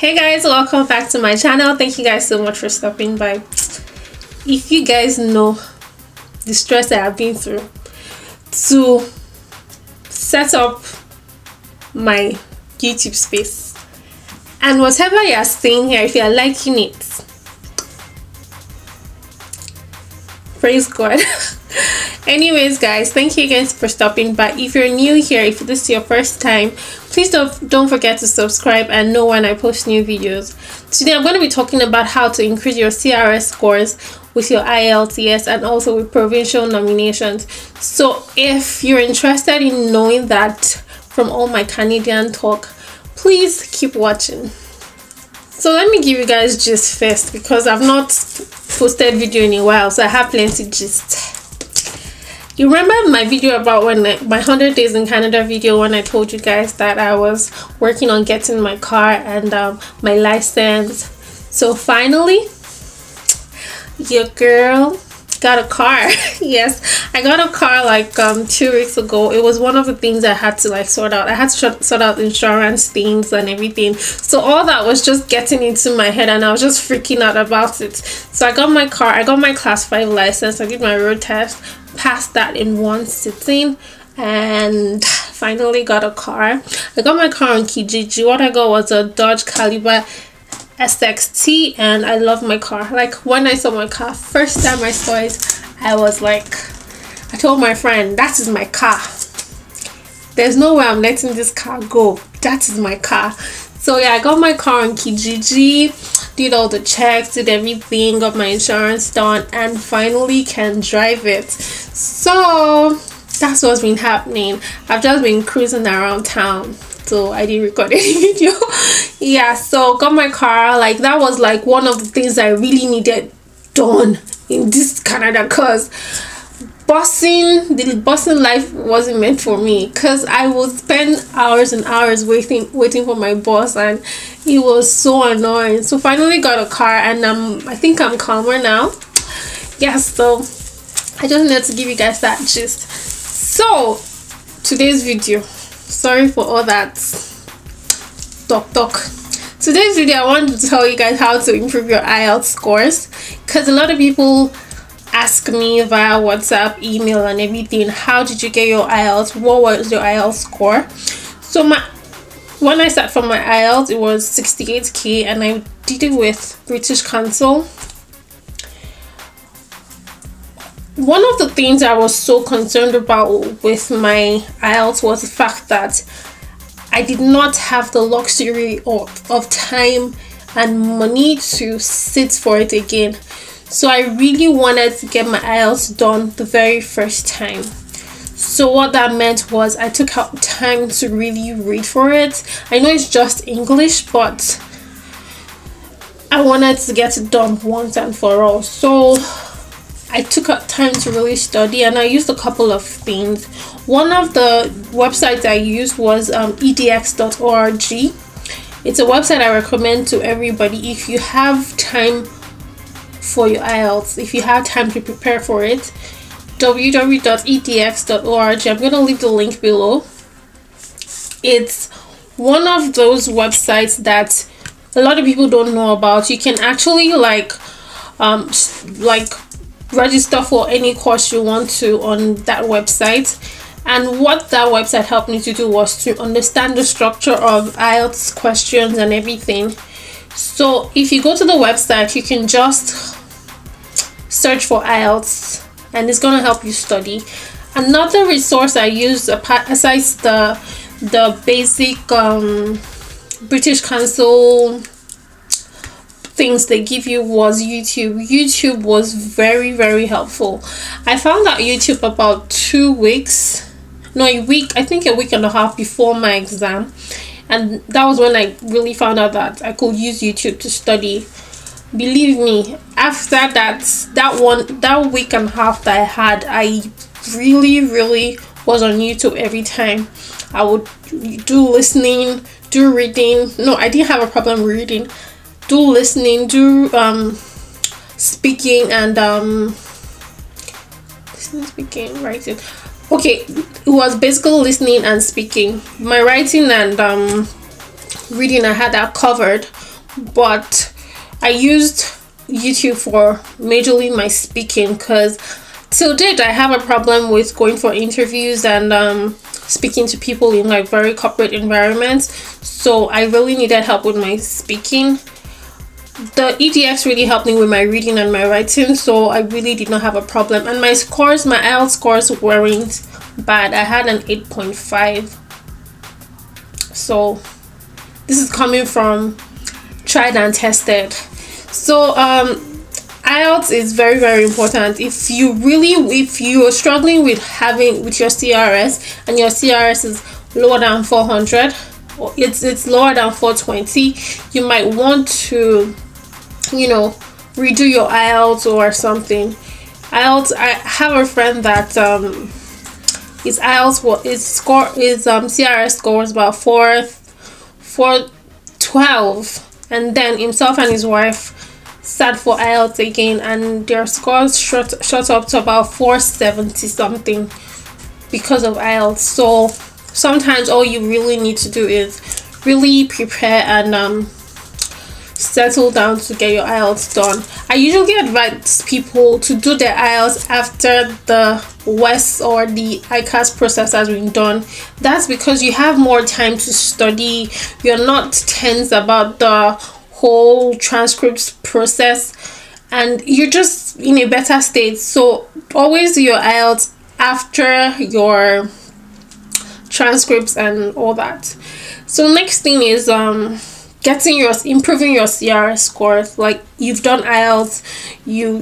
Hey guys, welcome back to my channel. Thank you guys so much for stopping by. If you guys know the stress that I've been through to set up my YouTube space, and whatever you're seeing here, if you're liking it, praise God. Anyways guys, thank you guys for stopping by. If you're new here, if this is your first time, please don't forget to subscribe and know when I post new videos. Today I'm going to be talking about how to increase your CRS scores with your IELTS and also with provincial nominations. So if you're interested in knowing that from all my Canadian talk, please keep watching. So let me give you guys gist first, because I've not posted video in a while, so I have plenty gist. You remember my video about my 100 days in Canada video, when I told you guys that I was working on getting my car and my license. So finally, your girl got a car. Yes, I got a car like 2 weeks ago. It was one of the things I had to like sort out. I had to sort out insurance things and everything, so all that was just getting into my head and I was just freaking out about it. So I got my car, I got my class 5 license, I did my road test, passed that in one sitting, and finally got a car. I got my car on Kijiji. What I got was a Dodge Caliber SXT, and I love my car. Like, when I saw my car first time I saw it, I was like, I told my friend, that is my car. There's no way I'm letting this car go. That is my car. So yeah, I got my car on Kijiji, did all the checks, did everything, got my insurance done, and finally can drive it. So that's what's been happening. I've just been cruising around town, so I didn't record any video. Yeah, so got my car. Like, that was like one of the things I really needed done in this Canada, because the busing life wasn't meant for me, because I would spend hours and hours waiting for my bus, and it was so annoying. So finally got a car, and I think I'm calmer now. Yeah, so I just wanted to give you guys that gist. So today's video, sorry for all that talk. Today's video, I want to tell you guys how to improve your IELTS scores, because a lot of people ask me via WhatsApp, email, and everything, how did you get your IELTS? What was your IELTS score? So when I sat for my IELTS, it was 68k, and I did it with British Council. One of the things I was so concerned about with my IELTS was the fact that I did not have the luxury of time and money to sit for it again. So I really wanted to get my IELTS done the very first time. So what that meant was I took out time to really read for it. I know it's just English, but I wanted to get it done once and for all. So I took out time to really study, and I used a couple of things. One of the websites I used was edx.org. It's a website I recommend to everybody if you have time for your IELTS, if you have time to prepare for it. www.edx.org. I'm going to leave the link below. It's one of those websites that a lot of people don't know about. You can actually like register for any course you want to on that website. And what that website helped me to do was to understand the structure of IELTS questions and everything. So if you go to the website, you can just search for IELTS, and it's going to help you study. Another resource I used, besides the basic British Council things they give you, was YouTube. YouTube was very, very helpful. I found out YouTube about 2 weeks, no, a week, I think a week and a half before my exam, and that was when I really found out that I could use YouTube to study. Believe me, after that week and a half that I had, I really was on YouTube every time. I would do listening, do reading. No, I didn't have a problem reading. Do listening, do speaking, and speaking, writing. Okay, it was basically listening and speaking. My writing and reading, I had that covered, but I used YouTube for majorly my speaking, because till date I have a problem with going for interviews and speaking to people in like very corporate environments. So I really needed help with my speaking. The EDX really helped me with my reading and my writing, so I really did not have a problem. And my scores, my IELTS scores weren't bad. I had an 8.5. So this is coming from tried and tested. So IELTS is very, very important. If you are struggling with your CRS and your CRS is lower than 400, or it's lower than 420, you might want to, you know, redo your IELTS or something. IELTS, I have a friend that his IELTS, CRS score was about 412, and then himself and his wife sat for IELTS again, and their scores shot up to about 470 something because of IELTS. So sometimes all you really need to do is really prepare and settle down to get your IELTS done. I usually advise people to do their IELTS after the WES or the ICAS process has been done. That's because you have more time to study. You're not tense about the whole transcripts process, and you're just in a better state. So always do your IELTS after your transcripts and all that. So next thing is improving your CRS scores. Like, you've done IELTS, you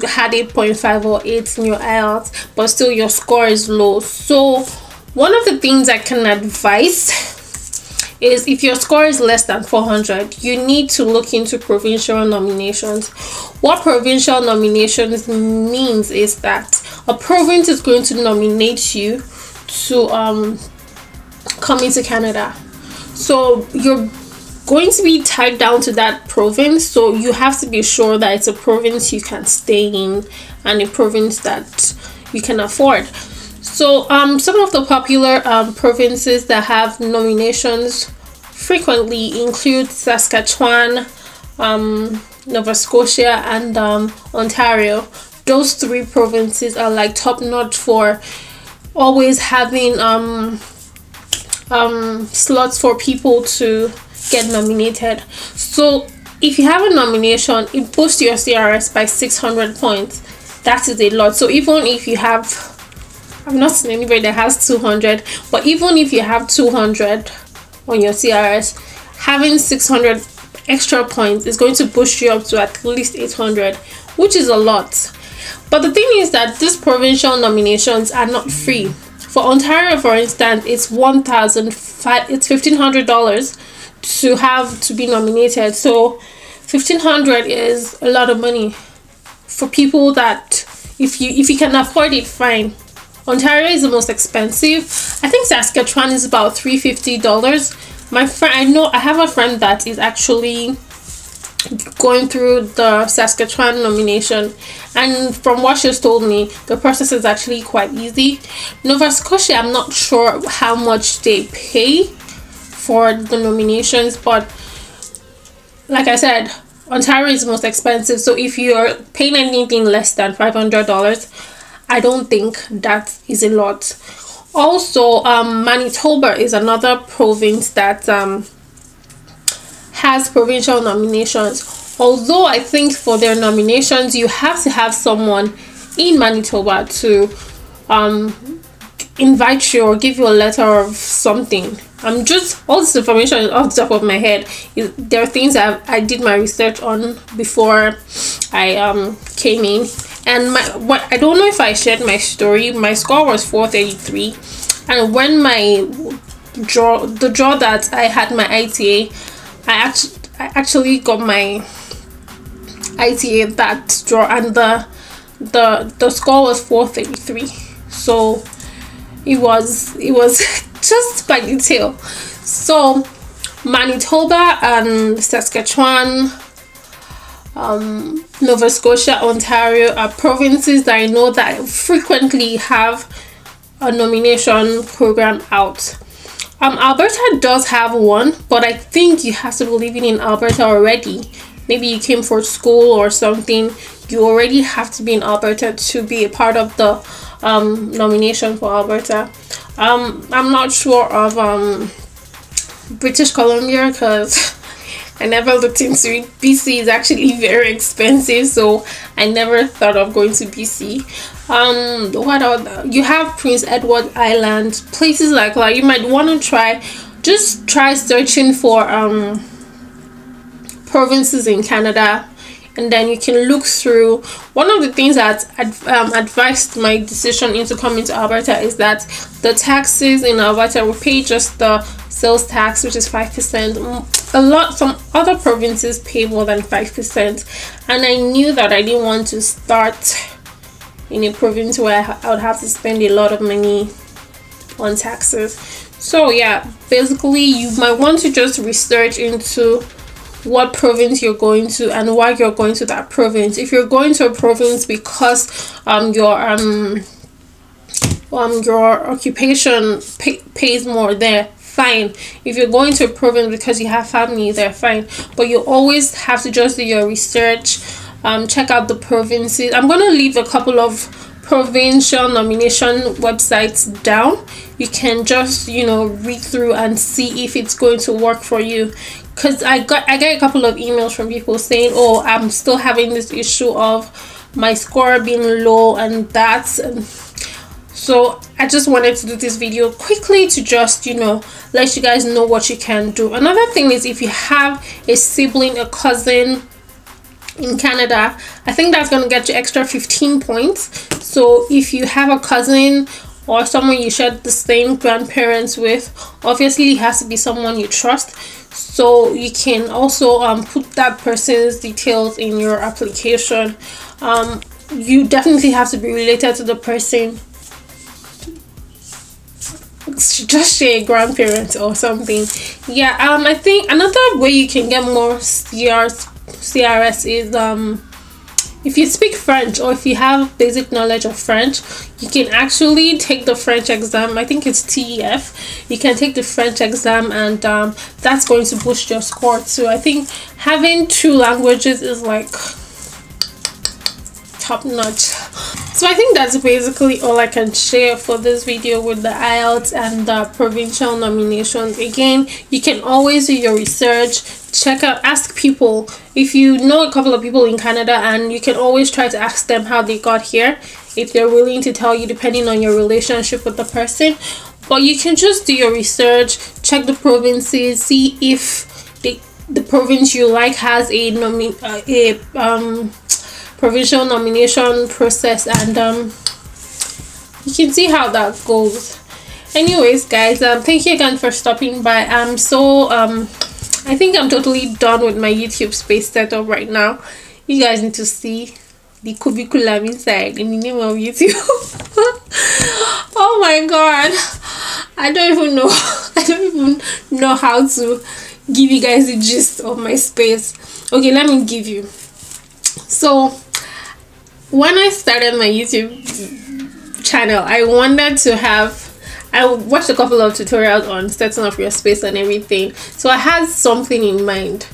had 8.5 or 8 in your IELTS, but still your score is low. So one of the things I can advise is, if your score is less than 400, you need to look into provincial nominations. What provincial nominations means is that a province is going to nominate you to come into Canada. So you're going to be tied down to that province, so you have to be sure that it's a province you can stay in and a province that you can afford. So some of the popular provinces that have nominations frequently include Saskatchewan, Nova Scotia, and Ontario. Those three provinces are like top notch for always having slots for people to get nominated. So if you have a nomination, it boosts your CRS by 600 points. That is a lot. So even if you have, I've not seen anybody that has 200, but even if you have 200 on your CRS, having 600 extra points is going to boost you up to at least 800, which is a lot. But the thing is that these provincial nominations are not free. For Ontario, for instance, it's $1,500 to be nominated. So $1,500 is a lot of money for people that, if you can afford it, fine. Ontario is the most expensive. I think Saskatchewan is about $350. My friend, I have a friend that is actually going through the Saskatchewan nomination, and from what she's told me, the process is actually quite easy. Nova Scotia, I'm not sure how much they pay for the nominations, but like I said, Ontario is the most expensive. So if you're paying anything less than $500, I don't think that is a lot. Also, Manitoba is another province that has provincial nominations. Although I think for their nominations, you have to have someone in Manitoba to invite you or give you a letter of something. I'm just, all this information is off the top of my head. There are things I did my research on before I came in. And I don't know if I shared my story. My score was 433, and when the draw that I had my ITA, I actually got my ITA that draw, and the score was 433. So it was just by detail. So Manitoba and Saskatchewan, Nova Scotia, Ontario are provinces that I know that frequently have a nomination program out. Alberta does have one, but I think you have to be living in Alberta already. Maybe you came for school or something. You already have to be in Alberta to be a part of the nomination for Alberta. I'm not sure of British Columbia because I never looked into it. BC is actually very expensive, so I never thought of going to BC. What other? You have Prince Edward Island, places like that. You might want to try searching for provinces in Canada, and then you can look through. One of the things that advised my decision into coming to Alberta is that the taxes in Alberta will pay just the sales tax, which is 5%. Some other provinces pay more than 5%, and I knew that I didn't want to start in a province where I would have to spend a lot of money on taxes. So yeah, basically you might want to just research into what province you're going to and why you're going to that province. If you're going to a province because your occupation pays more there, fine. If you're going to a province because you have family there, fine. But you always have to just do your research. Check out the provinces. I'm gonna leave a couple of provincial nomination websites down. You can just read through and see if it's going to work for you, because I get a couple of emails from people saying, oh, I'm still having this issue of my score being low and that. So I just wanted to do this video quickly to just let you guys know what you can do. Another thing is, if you have a sibling, a cousin in Canada, I think that's going to get you extra 15 points. So if you have a cousin or someone you share the same grandparents with, obviously it has to be someone you trust. So you can also put that person's details in your application. You definitely have to be related to the person. Just share a grandparent or something. Yeah, I think another way you can get more CRS is if you speak French, or if you have basic knowledge of French, you can actually take the French exam. I think it's TEF. You can take the French exam, and that's going to boost your score too. I think having 2 languages is like top notch. So I think that's basically all I can share for this video with the IELTS and the provincial nominations. Again, you can always do your research, check out, ask people. If you know a couple of people in Canada, and you can always try to ask them how they got here, if they're willing to tell you, depending on your relationship with the person. But you can just do your research, check the provinces, see if the province you like has a provincial nomination process, and you can see how that goes. Anyways guys, thank you again for stopping by. I think I'm totally done with my YouTube space setup right now. You guys need to see the curriculum inside in the name of YouTube. Oh my god, I don't even know how to give you guys the gist of my space. Okay, let me give you. So when I started my YouTube channel, I watched a couple of tutorials on setting up your space and everything. So I had something in mind.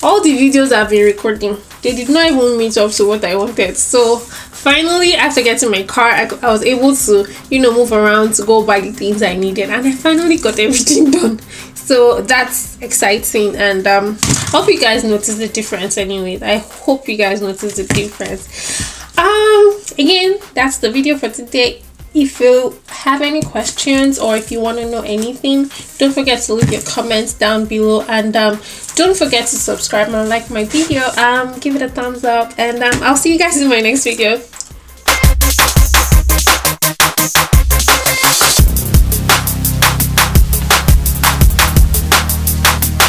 All the videos I've been recording, they did not even meet up to what I wanted. So finally, after getting my car, I was able to move around to go buy the things I needed, and I finally got everything done. So that's exciting, and I hope you guys notice the difference. Anyways, I hope you guys notice the difference. Again, that's the video for today. If you have any questions, or if you want to know anything, don't forget to leave your comments down below, and don't forget to subscribe and like my video. Give it a thumbs up, and I'll see you guys in my next video.